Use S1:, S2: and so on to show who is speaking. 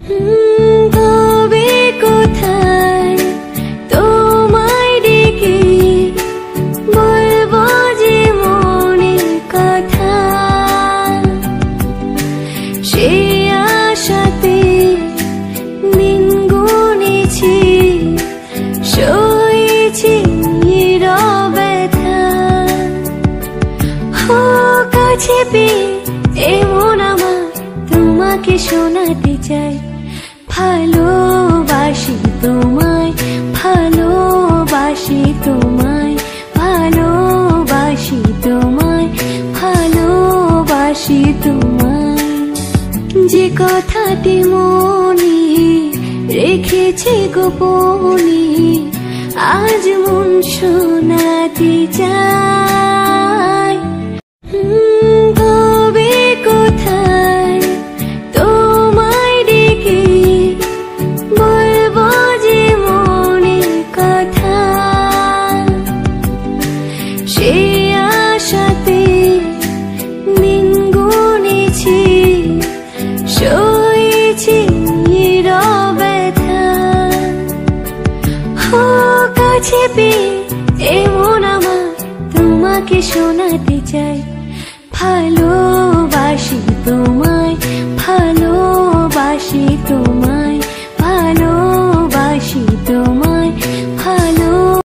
S1: তবে কোথায় তোমায় ডেকে বলবো যে মনের কথা, সে আশাতে দিন গুনেছি, সয়েছি ব্যথা। কাছে পেয়ে এমন আমার তোমাকে শোনাতে চাই, ভালোবাসি তোমায়, ভালোবাসি তোমায়, ভালোবাসি তোমায়, ভালোবাসি তোমায়। যে কথাটি মনে রেখেছি গোপনে, আজ মন শোনাতে চাই। তবে কোথায় তোমায় ডেকে বলবো যে মনের কথা, সে আশাতে দিন গুনেছি, সয়েছি ব্যথা। কাছে পেয়ে এমন আমার তোমাকে শোনাতে চাই, ভালো